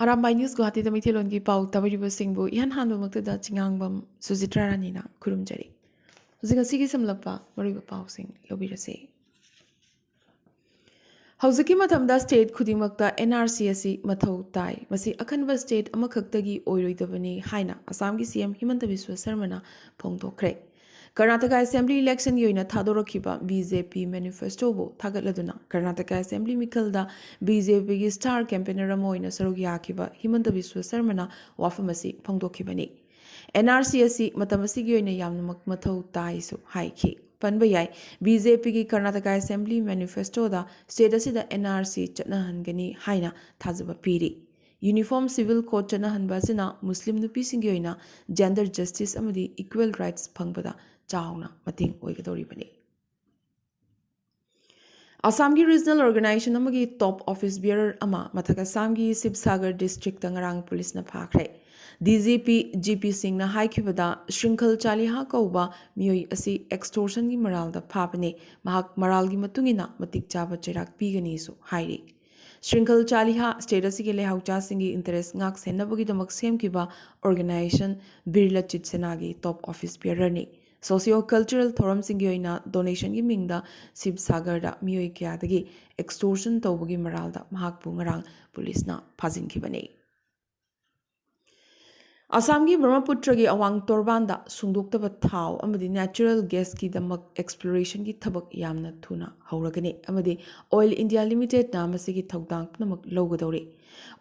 Arambai News Guwahati da Mithilongi Pau Tabiribasingbu Ihan Hanbamaktada Chingangbam Sujitra Ranina Kurumjari. Huzikasigi Samlapa Mariba Pausing Lobirase. Hauziki Matamda State Kudimakta NRC asi Mathau Tai Masi Akanba State Amakaktagi Oiroidavani Haina Assamgi CM Himanta Biswa Sarmana Pongtokre. Karnataka Assembly election yoina thadorokiba BJP manifesto bo thagatladuna Karnataka Assembly mikalda BJP gi star campaigner amoina sarug yakiba Himanta Biswa Sarmana wafamasi phongdokibani NRC asi matamasi gi yoina yamnamak mathau taisu haiki panba yai BJP gi Karnataka Assembly manifesto da state asida NRC chatnahangani haina thajaba piri Uniform Civil Code chanahanba sina Muslim nupi singi yoina gender justice amadi equal rights phangbada Chawna Mating Oigadoribani. Assamgi Regional Organization amagi top office bearer ama Mataka Samgi Sibsagar District Tangarang Police na Pakre. DGP GP Singh na haikibada Shrinkal Chaliha Kauba Miyoi asi extortion gi maral da Papane Mahak maral gi matungina matik chaba cherak pigani su hairi. Shrinkal Chaliha state asigi lehaucha singi interest ngak senabagi damak sem kiba organization Birla Chitsenagi top office bearer ni. Socio-cultural thoram singi oina donation gi mingda Sibsagar da miyoi kya dagi extortion tawbagi maral da mahak bungarang police na phajin kibani. Assamgi Brahmaputra gi awang torbanda sungdoktaba thau amadi natural gas ki damak exploration gi thabak yamna thuna hauragani amadi Oil India Limited na masigi thawdang namak logadori.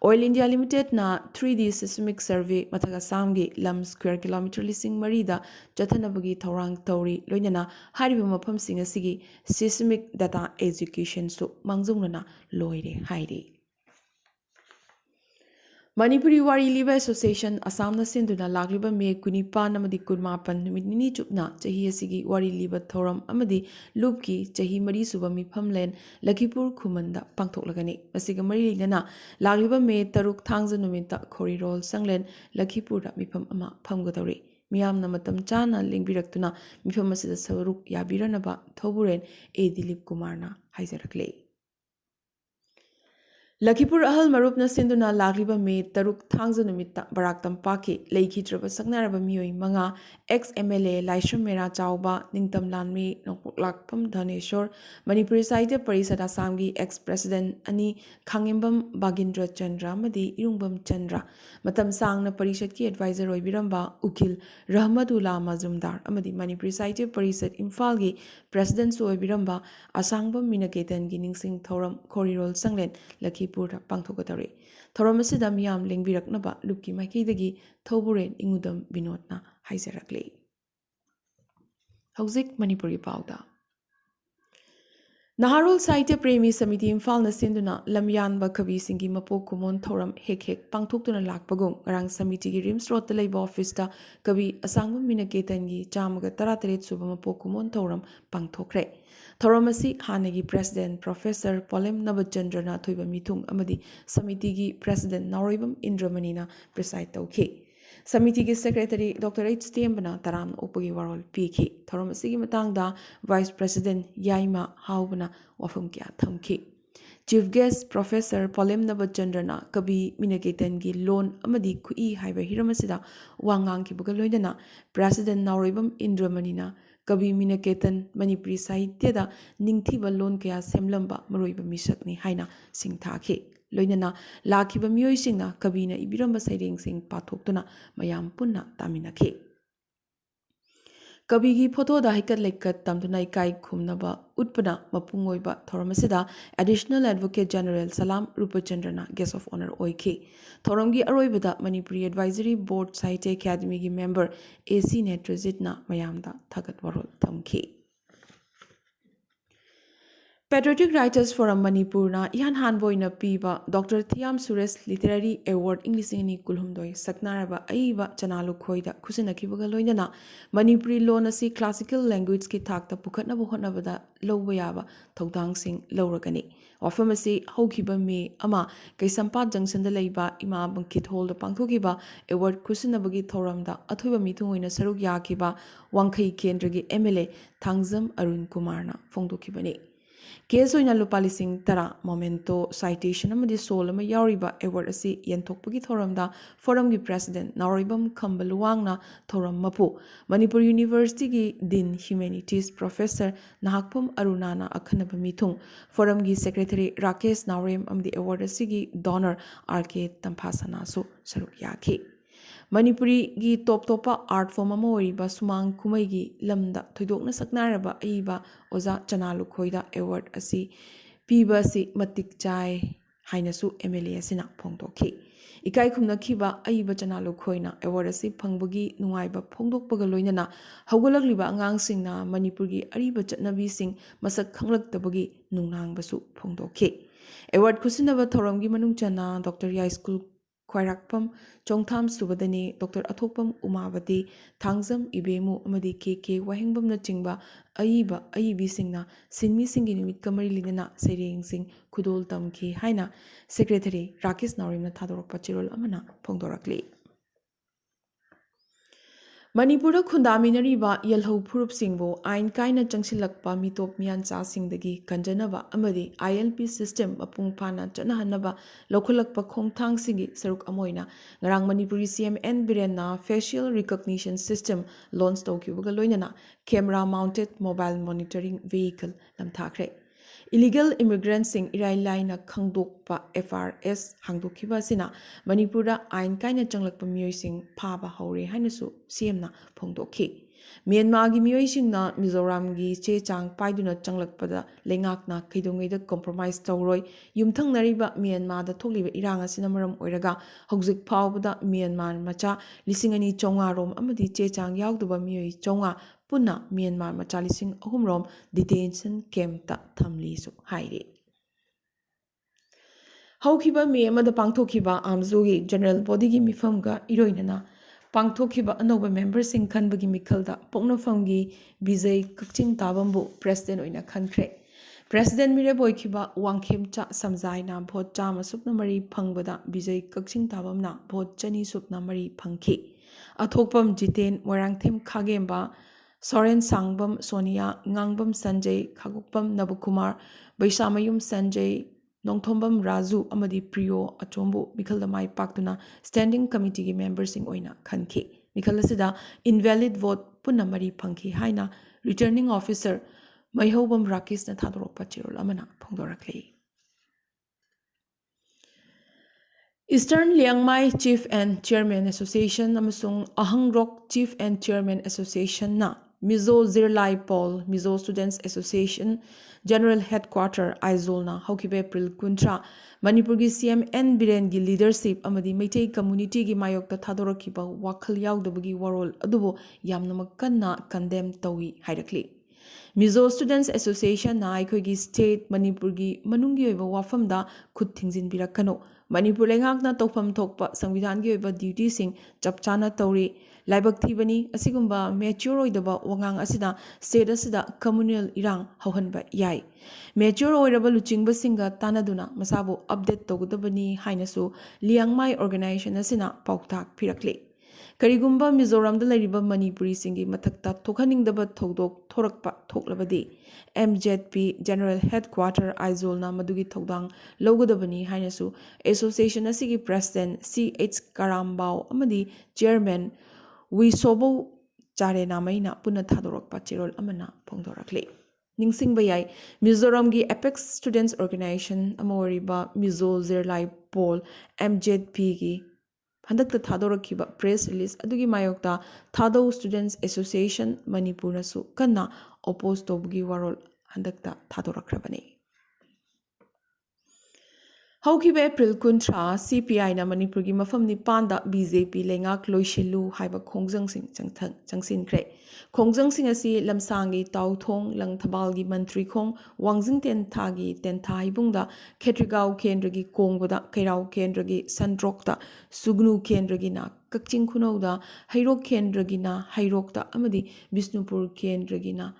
Oil India Limited na 3D seismic survey mathaga samgi lam square kilometer lising marida jathanabagi thorang tauri loinana hariba mafam singa sigi seismic data education su mangjungnana loire hairi. Manipuri Wari Liba Association Assam na sinduna lagliba me kunipa namadi kunmapan numidnini chupna chahi asigi Wari Liba Thoram amadi lupki chahi mari suba mifamlen Lakipur Khumanda pangthoklagani asiga mari lina lagliba me taruk thangza numita Khorirol sanglen Lakipur da mifam ama phamgadori miyamna matam chana lingbiraktuna mifam asida saruk yabiranaba thoburen A Dilip Kumarna haizarakle Lakipur ahal marupna sinduna lagliba me taruk thangza numita baraktam paki leikitraba saknaraba miyoi manga ex MLA Laishram Mera Chauba Ningtam Lanmi Nokpoklakpam Dhaneshwar Manipuri Sahitya Parishad Assamgi ex President Ani Khangimbam Bagindra Chandra Madi Irungbam Chandra Matam Sangna Parishad ki advisor oibiramba Ukil Rahmatullah Mazumdar Amadi Manipuri Sahitya Parishad Imphal gi President su oibiramba Asangbam Minaketan gi Ningsing Thoram Khorirol Sanglen Lakipur Pura Pangthogatari. Thoramasida Miam Lingbiraknaba Luki Makidagi Thoburen Ingudam Binotna Haiserakli. Hauzik Manipuri Pauda. Naharul Sahitya Premi Samiti Imphal na sinduna Lamyanba Kavi Singi Mapo Kumon Thoram Hek Pangthoktuna Lakpagong Arang Samiti gi Rims Road Labor Office ta Kavi Asangam Minaketan gi Chamaga Tarateret Suba Mapo Kumon Thoram Pangthokre. Thoramasi Hanagi President Professor Polem Nabachandra Thoiba Mitung Amadi Samiti gi President Naroibam Indramanina preside tauki. Samiti gi Secretary Dr. H. Stembana Taram Opagi Warol Piki. Thoramasi gi Matangda Vice President Yaima Haubana Wafam Kya Thamki. Chief Guest Professor Polem Nabachandra Kabi Minaketan gi Loan Amadi Kui Haiba Hiramasida Wangang ki Bugaloidana President Naroibam Indramanina Kabi Minaketan Manipuri Sahitya da Ningthiba Lon Kaya Semlamba Maroiba Misakni Haina Sing Thaki. Loinana Lakiba Miyoi Singna Kabina Ibiramba Saiding Sing Pathoktuna Mayam Punna Taminaki. Kabigi photo da hikat lekat tamtuna kai khumnaba utpana mapungoiba thoramasida Additional Advocate General Salam Rupachandrana Guest of Honor oiki. Thoramgi aroibada Manipuri Advisory Board Sahitya Academy gi member AC Netrajitna Mayamda Thagat Warol Thamki. Patriotic Writers Forum Manipurna Ihan Hanboina Piba Dr. Thiam Suresh Literary Award English Ini Kulhumdoi Saknaraba Aiba Chanalu Khoida Kusinaki Loinana Manipuri Lonasi Classical Language Ki Takta Pukatna Buhonabada Lobayaba Togdang Sing Loragani. Wafamasi Hokiba Me Ama Kaisampa Junction the Laiba Ima Bankit Holder Pangkokiba Award Kusinabagi Thoramda Athuba Mituina Saruk Yakiba Wankai Kendragi MLA Tangzam Arun Kumarna Fongdokibani. Case oina lupa lising tara momento citation amadi sol ama yauriba award asi yenthokpagi thoramda forum gi president Nauribam Khambaluwangna thoram mapu Manipur University gi Dean Humanities Professor Nahakpum Arunana akhanaba mithung forum gi secretary Rakesh Naurem amdi award asi gi donor RK Tamphasana su saruk yakhi Manipuri gi top topa art form ama oriba sumang kumai gi lamda thoidokna saknaraba aiba oza chanalu khoida award asi piba si matik chai hainasu MLA asina phongdokhi ikai khumna khiba aiba chanalu khoina award asi phangbagi nungaiba phongdokpaga loinana haugalakliba angang singna Manipur gi ariba chatnabi sing masak khanglaktabagi nungnangbasu phongdokhi award khusinaba thoramgi manungchana Dr. Yai School Khwairakpam Chongtham Subadani Dr. Athokpam Umawati Thangzam Ibemu amadi KK Wahingbamna chingba aiba aibi singna sinmi singi nimit kamari linana sereng sing khudol tamki haina secretary Rakesh Naurimna thadorokpa chirol amana phongdorakli Manipura khundaminariba yelhau phurup singbo ain kaina changsilakpa mitop miancha singdagi kanjanaba amadi ILP system apung phana chanahanaba lokhulakpa khongthang singi saruk amoina ngarang Manipuri CM N Birenna facial recognition system launch tawkibuga loinana camera mounted mobile monitoring vehicle lamthakre illegal immigrants sing irai laina khangdokpa FRS hangdokhiba sina Manipura ain kaina changlakpa miyoi sing phaba haure hainasu CM na phongdokhi Myanmar gi miyoi singna Mizoram gi che chang paiduna changlakpada lengakna khaidongeida compromise tawroi yumthang nariba Myanmar da thokliba irang asina maram oiraga hojik phawbada Myanmar macha lisingani chonga rom amadi che chang yaugduba miyoi chonga Puna Myanmar machalising ahumrom detention camp ta thamli su haire Haukiba me amada pangthokiba amzogi general body gi mifamga iroinana pangthokiba anoba member sing khanbagi mikhalda poknafamgi Vijay Kakching Tabambu president oina khankhre president mire boykiba wangkhem cha samjaina vote chama supna mari phangbada Vijay Kakching Tabamna vote chani supna mari phangki athokpam Jiten Warangthem Khagemba Soren Sangbam Sonia Ngangbam Sanjay Khagukpam Nabukumar Baisamayum Sanjay Nongthombam Raju Amadi Priyo Achombu Mikhalda Mai Paktuna Standing Committee gi members sing oina khanki Mikhalasida invalid vote punna mari phangki haina returning officer Maihobam Rakesh na thadorokpa chirol amana phongdorakli Eastern Liangmai Chief and Chairman Association amasung Ahangrok Chief and Chairman Association na Mizo Zirlai Paul Mizo Students Association General Headquarter Aizolna Haukibe April Kuntra Manipur gi CM N Biren gi leadership amadi Meitei community gi mayokta thadorokiba wakhal yaudabagi warol adubo yamnamak kanna condemn tawi hairakli Mizo Students Association na aikhoigi state Manipur gi manungi oiba wafamda khut thingjin birakano Manipur lengakna tawfam thokpa संविधान gi oiba duty sing chapchana tawri laibak thibani asigumba mature oidaba wangang asida state asida communal irang hauhanba yai mature oiraba luchingba singa tanaduna masabu update tawgudabani hainasu liangmai organization asina pauktak phirakli Karigumba Mizoram da lariba Manipuri singi mathakta thokhaningdaba thodok thorakpa thoklabadi MZP General Headquarter Aizolna madugi thodang logodabani hainasu association asigi president CH Karambao amadi chairman Wisobo Chare Namaina Puna Thadorokpa Chirol Amana Phongdorakli Ningsingba yai Mizoram gi Apex Students Organization amoriba Mizo Zirlai Pol MZP gi handakta thadorokhiba press release adugi mayokta Thado Students Association Manipur nasu kanna oppose tobgi warol handakta thadораkrabani Haukiba April Kuntra CPI na Manipur gi mafam nipanda BJP lengak loishilu haiba khongjang sing changsin kre khongjang sing asi lamsangi tauthong langthabal gi mantri khong wangjing ten thagi ten thai bungda khetrigau kendra gi kongboda kairau kendra gi sandrokta sugnu kendra gi na kakching khunauda hairok kendra gi na hairokta amadi Bisnupur kendra gi na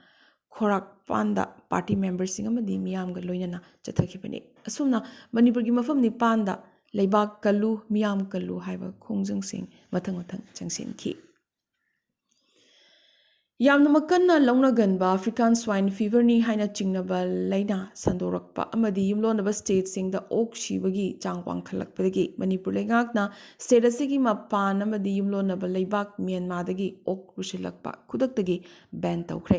Khorak Panda party members sing amadi miyam ga loinana chathakibani asumna Manipur gi mafam ni panda leibak kalu miyam kalu haiba khongjang sing mathang changsin ki ꯌꯥꯝꯅ ꯀꯟꯅ ꯂꯧꯅꯒꯟꯕ African swine ꯐꯤꯚꯔꯅꯤ ꯍꯥꯏꯅ ꯆꯤꯡꯅꯕ ꯂꯩꯅꯥ ꯁꯟꯗꯣꯔꯛꯄ ꯑꯃꯗꯤ ꯌꯨꯝꯂꯣꯟꯅꯕ ꯁ꯭ꯇꯦꯠꯁꯤꯡꯗ ꯑꯣꯛ ꯁꯤꯕꯒꯤ ꯆꯥꯡ ꯋꯥꯡꯈꯠꯂꯛꯄꯗꯒꯤ ꯃꯅꯤꯄꯨꯔ ꯂꯩꯉꯥꯛꯅ state ꯑꯁꯤꯒꯤ ꯃꯄꯥꯟ ꯑꯃꯗꯤ ꯌꯨꯝꯂꯣꯟꯅꯕ ꯂꯩꯕꯥꯛ ꯃ꯭ꯌꯥꯟꯃꯥꯔꯗꯒꯤ ꯑꯣꯛ ꯄꯨꯁꯤꯜꯂꯛꯄ ꯈꯨꯗꯛꯇꯒꯤ ꯕꯦꯟ ꯇꯧꯈ꯭ꯔꯦ꯫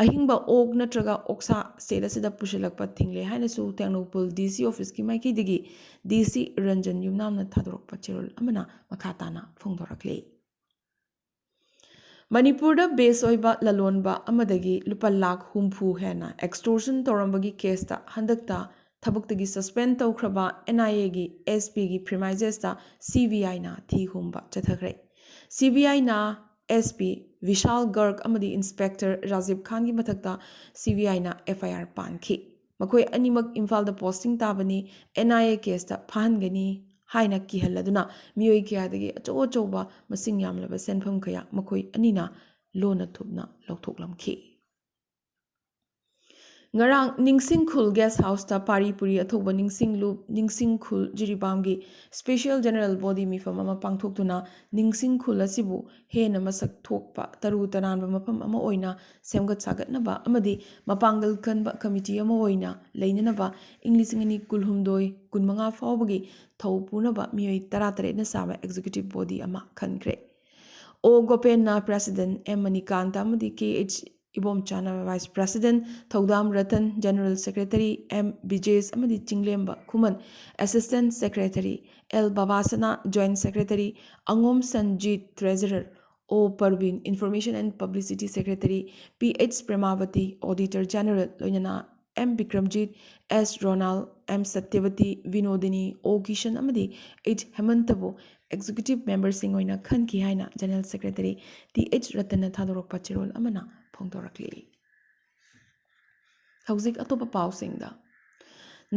ꯑꯍꯤꯡꯕ ꯑꯣꯛ ꯅꯠꯇ꯭ꯔꯒ ꯑꯣꯛꯁꯥ ꯁ꯭ꯇꯦꯠ ꯑꯁꯤꯗ ꯄꯨꯁꯤꯜꯂꯛꯄ ꯊꯤꯡꯂꯦ ꯍꯥꯏꯅꯁꯨ ꯇꯦꯡꯅꯧꯄꯜ ꯗꯤ.ꯁꯤ ꯑꯣꯐꯤꯁꯀꯤ ꯃꯥꯏꯀꯩꯗꯒꯤ ꯗꯤ.ꯁꯤ ꯔꯟꯖꯟ ꯌꯨꯝꯅꯥꯝꯅ ꯊꯥꯗꯣꯔꯛꯄ ꯆꯦꯔꯣꯜ ꯑꯃꯅ ꯃꯈꯥ ꯇꯥꯅ ꯐꯣꯡꯗꯣꯔꯛꯂꯤ꯫ ꯃꯅꯤꯄꯨꯔꯗ ꯕꯦꯁ ꯑꯣꯏꯕ ꯂꯂꯣꯟꯕ ꯑꯃꯗꯒꯤ ꯂꯨꯄꯥ ꯂꯥꯈ 60 ꯍꯦꯟꯅ ꯑꯦꯛꯁꯇꯣꯔꯁꯟ ꯇꯧꯔꯝꯕꯒꯤ ꯀꯦꯁꯇ ꯍꯟꯗꯛꯇ ꯊꯕꯛꯇꯒꯤ ꯁꯁꯄꯦꯟ ꯇꯧꯈ꯭ꯔꯕ NIAꯒꯤ SPꯒꯤ ꯄ꯭ꯔꯤꯃꯥꯏꯖꯦꯁꯇ CBIꯅ ꯊꯤ ꯍꯨꯝꯕ ꯆꯠꯊꯈ꯭ꯔꯦ꯫ CBIꯅ SP ꯚꯤꯁꯥꯜ ꯒꯔg ꯑꯃꯗꯤ ꯏꯟꯁꯄꯦꯛꯇꯔ ꯔꯥꯖꯤꯕ ꯈꯥꯟꯒꯤ ꯃꯊꯛꯇ CBIꯅ FIR ꯄꯥꯟꯈꯤ꯫ ꯃꯈꯣꯏ ꯑꯅꯤꯃꯛ ꯏꯝꯐꯥꯜꯗ ꯄꯣꯁꯇꯤꯡ ꯇꯥꯕꯅꯤ, NIA ꯀꯦꯁꯇ ꯐꯥꯍꯟꯒꯅꯤ ꯍꯥꯏꯅ ꯀꯤꯍꯜꯂꯗꯨꯅ ꯃꯤꯑꯣꯏ ꯀꯌꯥꯗꯒꯤ ꯑꯆꯧ-ꯑꯆꯧꯕ ꯃꯁꯤꯡ ꯌꯥꯝꯂꯕ ꯁꯦꯟꯐꯝ ꯀꯌꯥ ꯃꯈꯣꯏ ꯑꯅꯤꯅ ꯂꯣꯟꯅ ꯊꯨꯞꯅ ꯂꯧꯊꯣꯛꯂꯝꯈꯤ꯫ ꯉꯔꯥꯡ ꯅꯤꯡꯁꯤꯡꯈꯨꯜ ꯒꯦꯁ ꯍꯥꯎꯁꯇ ꯄꯥꯔꯤ ꯄꯨꯔꯤ ꯑꯊꯧꯕ ꯅꯤꯡꯁꯤꯡꯂꯨꯞ ꯅꯤꯡꯁꯤꯡꯈꯨꯜ ꯖꯤꯔꯤꯕꯥꯝꯒꯤ ꯁ꯭ꯄꯦꯁꯤꯌꯦꯜ ꯖꯦꯅꯔꯦꯜ ꯕꯣꯗꯤ ꯃꯤꯐꯝ ꯑꯃ ꯄꯥꯡꯊꯣꯛꯇꯨꯅ ꯅꯤꯡꯁꯤꯡꯈꯨꯜ ꯑꯁꯤꯕꯨ ꯍꯦꯟꯅ ꯃꯁꯛ ꯊꯣꯛꯄ ꯇꯔꯨ ꯇꯅꯥꯟꯕ ꯃꯐꯝ ꯑꯃ ꯑꯣꯏꯅ ꯁꯦꯝꯒꯠ ꯁꯥꯒꯠꯅꯕ ꯑꯃꯗꯤ ꯃꯄꯥꯡꯒꯜ ꯀꯟꯕ ꯀꯃꯤꯇꯤ ꯑꯃ ꯑꯣꯏꯅ ꯂꯩꯅꯅꯕ ꯏꯪ 2019-25 ꯐꯥꯎꯕꯒꯤ ꯊꯧ ꯄꯨꯅꯕ ꯃꯤꯑꯣꯏ 18ꯅ ꯁꯥꯕ ꯑꯦꯛꯖꯤꯀ꯭ꯌꯨꯇꯤꯚ ꯕꯣꯗꯤ ꯑꯃ ꯈꯟꯈ꯭ꯔꯦ꯫ O. ꯒꯣꯄꯦꯟꯅ ꯄ꯭ꯔꯦꯁꯤꯗꯦꯟꯠ, M. ꯃꯅꯤꯀꯥꯟꯇ ꯑꯃꯗꯤ K.H. ꯏꯕꯣꯝꯆꯥꯅ vice president, Thoudam Ratan general secretary, M. Bijesh ꯑꯃꯗꯤ Chinglemba Khuman assistant secretary, L. Babasana joint secretary, ꯑꯉꯣꯝ Sanjit treasurer, O. Parbin information and publicity secretary, P.H. Premabati auditor general, ꯂꯣꯏꯅꯅ M. Bikramjit, S. Ronal, M. Satyabati, Binodini, O. Kishan ꯑꯃꯗꯤ H. ꯍꯦꯃꯟꯇꯕꯨ ꯑꯦꯛꯖꯤꯀ꯭ꯌꯨꯇꯤꯚ ꯃꯦꯝꯕꯔꯁꯤꯡ ꯑꯣꯏꯅ ꯈꯟꯈꯤ ꯍꯥꯏꯅ ꯖꯦꯅꯔꯦꯜ ꯁꯦꯀ꯭ꯔꯦꯇꯔꯤ T.H. ꯔꯇꯟꯅ ꯊꯥꯗꯣꯔꯛꯄ ꯆꯦꯔꯣꯜ ꯑꯃꯅ ꯐꯣꯡꯗꯣꯔꯛꯂꯤ꯫ ꯍꯧꯖꯤꯛ ꯑꯇꯣꯞꯄ ꯄꯥꯎꯁꯤꯡꯗ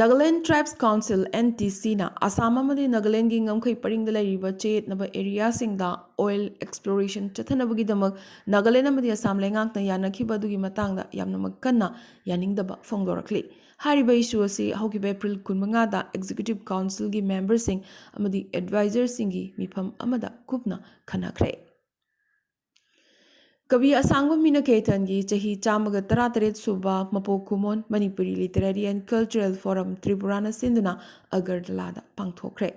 ꯅꯥꯒꯥꯂꯦꯟ ꯇ꯭ꯔꯥꯏꯕꯁ ꯀꯥꯎꯟꯁꯤꯜ NTCꯅ ꯑꯁꯥꯝ ꯑꯃꯗꯤ ꯅꯥꯒꯥꯂꯦꯟꯒꯤ ꯉꯝꯈꯩ ꯄꯔꯤꯡꯗ ꯂꯩꯔꯤꯕ ꯆꯌꯦꯠꯅꯕ ꯑꯦꯔꯤꯌꯥꯁꯤꯡꯗ ꯑꯣꯏꯜ ꯑꯦꯛꯁꯄ꯭ꯂꯣꯔꯦꯁꯟ ꯆꯠꯊꯅꯕꯒꯤꯗꯃꯛ ꯅꯥꯒꯥꯂꯦꯟ ꯑꯃꯗꯤ ꯑꯁꯥꯝ ꯂꯩꯉꯥꯛꯅ ꯌꯥꯅꯈꯤꯕ ꯑꯗꯨꯒꯤ ꯃꯇꯥꯡꯗ ꯌꯥꯝꯅꯃꯛ ꯀꯟꯅ ꯌꯥꯅꯤꯡꯗꯕ ꯐꯣꯡꯗꯣꯔꯛꯂꯤ꯫ ꯍꯥꯏꯔꯤꯕ ꯏꯁꯨ ꯑꯁꯤ ꯍꯧꯈꯤꯕ ꯑꯦꯄ꯭ꯔꯤꯜ 15ꯗ ꯑꯦꯛꯖꯤꯀ꯭ꯌꯨꯇꯤꯚ ꯀꯥꯎꯟꯁꯤꯜꯒꯤ ꯃꯦꯝꯕꯔꯁꯤꯡ ꯑꯃꯗꯤ ꯑꯦꯗꯚꯥꯏꯖꯔꯁꯤꯡꯒꯤ ꯃꯤꯐꯝ ꯑꯃꯗ ꯀꯨꯞꯅ ꯈꯟꯅꯈ꯭ꯔꯦ꯫ ꯀꯕꯤ ꯑꯁꯥꯡꯕ ꯃꯤꯅ ꯀꯦꯇꯟꯒꯤ ꯆꯍꯤ 118 ꯁꯨꯕ ꯃꯄꯣꯛ ꯀꯨꯝꯑꯣꯟ ꯃꯅꯤꯄꯨꯔꯤ ꯂꯤꯇꯔꯦꯔꯤ ꯑꯦꯟड ꯀꯜꯆꯔꯦꯜ ꯐꯣꯔꯝ ꯇ꯭ꯔꯤꯄꯨꯔꯥꯅ ꯁꯤꯟꯗꯨꯅ ꯑꯒꯔꯇꯂꯥꯗ ꯄꯥꯡꯊꯣꯛꯈ꯭ꯔꯦ꯫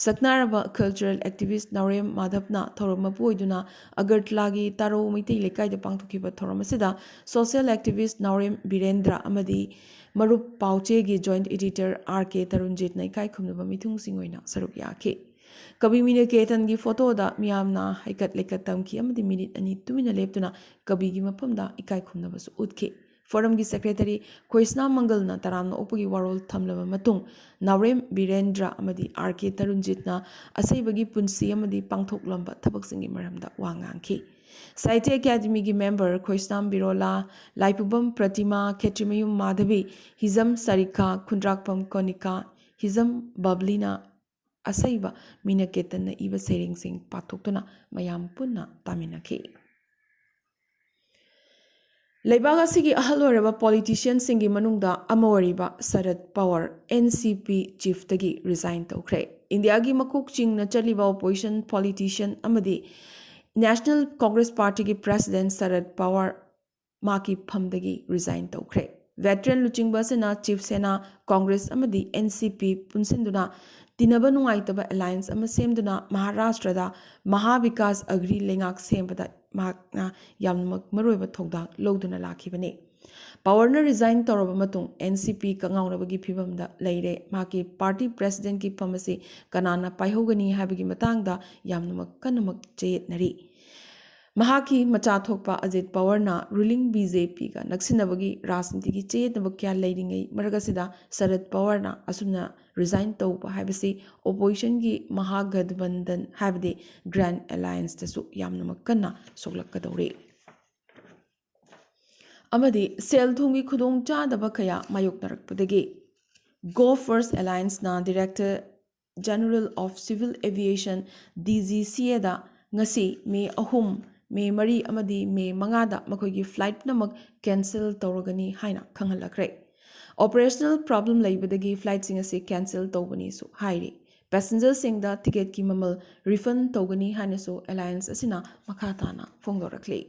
ꯁꯛꯅꯥꯔꯕ ꯀꯜꯆꯔꯦꯜ ꯑꯦꯛꯇꯤꯚꯤꯁꯠ ꯅꯥꯎꯔꯦꯝ ꯃꯥꯙꯕꯅ ꯊꯧꯔꯝ ꯃꯄꯨ ꯑꯣꯏꯗꯨꯅ ꯑꯒꯔꯇꯂꯥꯒꯤ ꯇꯥꯔꯧ ꯃꯩꯇꯩ ꯂꯩꯀꯥꯏꯗ ꯄꯥꯡꯊꯣꯛꯈꯤꯕ ꯊꯧꯔꯝ ꯑꯁꯤꯗ ꯁꯣꯁꯤꯌꯦꯜ ꯑꯦꯛꯇꯤꯚꯤꯁꯠ ꯅꯥꯎꯔꯦꯝ ꯕꯤꯔꯦꯟꯗ꯭ꯔ ꯑꯃꯗꯤ ꯃꯔꯨꯞ ꯄꯥꯎꯆꯦꯒꯤ ꯖꯣꯏꯟꯠ ꯑꯦꯗꯤꯇꯔ R.K. ꯇꯔꯨꯟꯖꯤꯠꯅ ꯏꯀꯥꯏ ꯈꯨꯝꯅꯕ ꯃꯤꯊꯨꯡꯁꯤꯡ ꯑꯣꯏꯅ ꯁꯔꯨꯛ ꯌꯥꯈꯤ꯫ ꯀꯕꯤ ꯃꯤꯅ ꯀꯦꯇꯟꯒꯤ ꯐꯣꯇꯣꯗ ꯃꯤꯌꯥꯝꯅ ꯍꯩꯀꯠ ꯂꯩꯀꯠ ꯇꯝꯈꯤ ꯑꯃꯗꯤ ꯃꯤꯅꯤꯠ 2 ꯇꯨꯃꯤꯟꯅ ꯂꯦꯞꯇꯨꯅ ꯀꯕꯤꯒꯤ ꯃꯐꯝꯗ ꯏꯀꯥꯏ ꯈꯨꯝꯅꯕꯁꯨ ꯎꯠꯈꯤ꯫ ꯐꯣꯔꯝꯒꯤ ꯁꯦꯀ꯭ꯔꯦꯇꯔꯤ ꯈꯣꯏꯁꯅꯥꯝ ꯃꯪꯒꯜꯅ ꯇꯔꯥꯝꯅ ꯑꯣꯛꯄꯒꯤ ꯋꯥꯔꯣꯜ ꯊꯝꯂꯕ ꯃꯇꯨꯡ ꯅꯥꯎꯔꯦꯝ ꯕꯤꯔꯦꯟꯗ꯭ꯔ ꯑꯃꯗꯤ R.K. ꯇꯔꯨꯟꯖꯤꯠꯅ ꯑꯁꯩꯕꯒꯤ ꯄꯨꯟꯁꯤ ꯑꯃꯗꯤ ꯄꯥꯡꯊꯣꯛꯂꯝꯕ ꯊꯕꯛꯁꯤꯡꯒꯤ ꯃꯔꯝꯗ ꯋꯥ ꯉꯥꯡꯈꯤ꯫ ꯁꯥꯍꯤꯇ꯭ꯌ ꯑꯦꯀꯥꯗꯦꯃꯤꯒꯤ ꯃꯦꯝꯕꯔ ꯈꯣꯏꯁꯅꯥꯝ ꯕꯤꯔꯣꯂꯥ, ꯂꯥꯏꯄꯨꯕꯝ ꯄ꯭ꯔꯇꯤꯃꯥ, ꯈꯦꯇ꯭ꯔꯤꯃꯌꯨꯝ ꯃꯥꯙꯕꯤ, ꯍꯤꯖꯝ ꯁꯥꯔꯤꯀꯥ, ꯈꯨꯟꯗ꯭ꯔꯥꯛꯄꯝ ꯀꯣꯅꯤꯀꯥ, ꯍꯤꯖꯝ ꯕꯕ꯭ꯂꯤꯅ ꯑꯁꯩꯕ ꯃꯤꯅ ꯀꯦꯇꯟꯅ ꯏꯕ ꯁꯩꯔꯦꯡꯁꯤꯡ ꯄꯥꯊꯣꯛꯇꯨꯅ ꯃꯌꯥꯝ ꯄꯨꯟꯅ ꯇꯥꯃꯤꯟꯅꯈꯤ꯫ ꯂꯩꯕꯥꯛ ꯑꯁꯤꯒꯤ ꯑꯍꯜ ꯑꯣꯏꯔꯕ ꯄꯣꯂꯤꯇꯤꯁꯤꯌꯟꯁꯤꯡꯒꯤ ꯃꯅꯨꯡꯗ ꯑꯃ ꯑꯣꯏꯔꯤꯕ ꯁꯔꯗ ꯄꯋꯥꯔ NCP ꯆꯤꯐꯇꯒꯤ ꯔꯤꯖꯥꯏꯟ ꯇꯧꯈ꯭ꯔꯦ꯫ ꯏꯟꯗꯤꯌꯥꯒꯤ ꯃꯀꯣꯛ ꯆꯤꯡꯅ ꯆꯠꯂꯤꯕ ꯑꯣꯄꯣꯖꯤꯁꯟ ꯄꯣꯂꯤꯇꯤꯁꯤꯌꯟ ꯑꯃꯗꯤ ꯅꯦꯁꯅꯦꯜ ꯀꯣꯡꯒ꯭ꯔꯦꯁ ꯄꯥꯔꯇꯤꯒꯤ ꯄ꯭ꯔꯦꯁꯤꯗꯦꯟꯠ ꯁꯔꯗ ꯄꯋꯥꯔ ꯃꯍꯥꯛꯀꯤ ꯐꯝꯗꯒꯤ ꯔꯤꯖꯥꯏꯟ ꯇꯧꯈ꯭ꯔꯦ꯫ ꯚꯦꯇꯔꯟ ꯂꯨꯆꯤꯡꯕ ꯑꯁꯤꯅ ꯆꯤꯐ ꯁꯦꯅꯥ, ꯀꯣꯡꯒ꯭ꯔꯦꯁ ꯑꯃꯗꯤ NCP ꯄꯨꯟꯁꯤꯟꯗꯨꯅ ꯇꯤꯟꯅꯕ ꯅꯨꯡꯉꯥꯏꯇꯕ ꯑꯦꯂꯥꯏꯟꯁ ꯑꯃ ꯁꯦꯝꯗꯨꯅ ꯃꯍꯥꯔꯥꯁꯇ꯭ꯔꯗ ꯃꯍꯥ ꯕꯤꯀꯥꯁ ꯑꯘ꯭ꯔꯤ ꯂꯩꯉꯥꯛ ꯁꯦꯝꯕꯗ ꯃꯍꯥꯛꯅ ꯌꯥꯝꯅꯃꯛ ꯃꯔꯨꯑꯣꯏꯕ ꯊꯧꯗꯥꯡ ꯂꯧꯗꯨꯅ ꯂꯥꯛꯈꯤꯕꯅꯤ꯫ ꯄꯋꯥꯔꯅ ꯔꯤꯖꯥꯏꯟ ꯇꯧꯔꯕ ꯃꯇꯨꯡ NCP ꯀꯪꯉꯥꯎꯅꯕꯒꯤ ꯐꯤꯚꯝꯗ ꯂꯩꯔꯦ꯫ ꯃꯍꯥꯛꯀꯤ ꯄꯥꯔꯇꯤ ꯄ꯭ꯔꯦꯁꯤꯗꯦꯟꯠꯀꯤ ꯐꯝ ꯑꯁꯤ ꯀꯅꯥꯅ ꯄꯥꯏꯍꯧꯒꯅꯤ ꯍꯥꯏꯕꯒꯤ ꯃꯇꯥꯡꯗ ꯌꯥꯝꯅꯃꯛ ꯀꯟꯅꯃꯛ ꯆꯌꯦꯠꯅꯔꯤ꯫ ꯃꯍꯥꯛꯀꯤ ꯃꯆꯥ ꯊꯣꯛꯄ ꯑꯖꯤꯠ ꯄꯋꯥꯔꯅ ꯔꯨꯂꯤꯡ BJPꯒ ꯅꯛꯁꯤꯟꯅꯕꯒꯤ ꯔꯥꯖꯅꯤꯇꯤꯒꯤ ꯆꯌꯦꯠꯅꯕ ꯀꯌꯥ ꯂꯩꯔꯤꯉꯩ ꯃꯔꯛ ꯑꯁꯤꯗ ꯁꯔꯗ ꯄꯋꯥꯔꯅ ꯑꯁꯨꯝꯅ ꯔꯤꯖꯥꯏꯟ ꯇꯧꯕ ꯍꯥꯏꯕꯁꯤ ꯑꯣꯄꯣꯖꯤꯁꯟꯒꯤ ꯃꯍꯥꯒꯊꯕꯟꯙꯟ ꯍꯥꯏꯕꯗꯤ ꯒ꯭ꯔꯥꯟꯗ ꯑꯦꯂꯥꯏꯟꯁꯇꯁꯨ ꯌꯥꯝꯅꯃꯛ ꯀꯟꯅ ꯁꯣꯛꯂꯛꯀꯗꯧꯔꯤ꯫ ꯑꯃꯗꯤ ꯁꯦꯜ ꯊꯨꯝꯒꯤ ꯈꯨꯗꯣꯡꯆꯥꯗꯕ ꯀꯌꯥ ꯃꯥꯌꯣꯛꯅꯔꯛꯄꯗꯒꯤ ꯒꯣ ꯐꯔꯁꯠ ꯑꯦꯂꯥꯏꯟꯁꯅ director general of civil aviation DGCAꯗ ꯉꯁꯤ May 3, May 4 ꯑꯃꯗꯤ May 5ꯗ ꯃꯈꯣꯏꯒꯤ ꯐ꯭ꯂꯥꯏꯠ ꯄꯨꯝꯅꯃꯛ ꯀꯦꯟꯁꯦꯜ ꯇꯧꯔꯒꯅꯤ ꯍꯥꯏꯅ ꯈꯪꯍꯜꯂꯛꯈ꯭ꯔꯦ꯫ ꯑꯣꯄꯔꯦꯁꯅꯦꯜ ꯄ꯭ꯔꯣꯕ꯭ꯂꯦꯝ ꯂꯩꯕꯗꯒꯤ ꯐ꯭ꯂꯥꯏꯠꯁꯤꯡ ꯑꯁꯤ ꯀꯦꯟꯁꯦꯜ ꯇꯧꯕꯅꯤꯁꯨ ꯍꯥꯏꯔꯤ꯫ ꯄꯦꯁꯦꯟꯖꯔꯁꯤꯡꯗ ꯇꯤꯀꯦꯠꯀꯤ ꯃꯃꯜ ꯔꯤꯐꯟ ꯇꯧꯒꯅꯤ ꯍꯥꯏꯅꯁꯨ ꯑꯦꯂꯥꯏꯟꯁ ꯑꯁꯤꯅ ꯃꯈꯥ ꯇꯥꯅ ꯐꯣꯡꯗꯣꯔꯛꯂꯤ꯫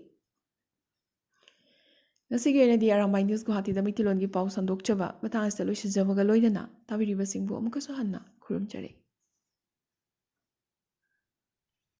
ꯉꯁꯤꯒꯤ ꯑꯣꯏꯅꯗꯤ ꯑꯔꯥꯝꯕꯥꯏ ꯅ꯭ꯌꯨꯁ ꯒꯨꯋꯥꯍꯥꯇꯤꯗ ꯃꯩꯇꯩꯂꯣꯟꯒꯤ ꯄꯥꯎ ꯁꯟꯗꯣꯛꯆꯕ ꯃꯇꯥꯡ ꯑꯁꯤꯗ ꯂꯣꯏꯁꯤꯟꯖꯕꯒ ꯂꯣꯏꯅꯅ ꯇꯥꯕꯤꯔꯤꯕꯁꯤꯡꯕꯨ ꯑꯃꯨꯛꯀꯁꯨ ꯍꯟꯅ ꯈꯨꯔꯨꯝꯖꯔꯤ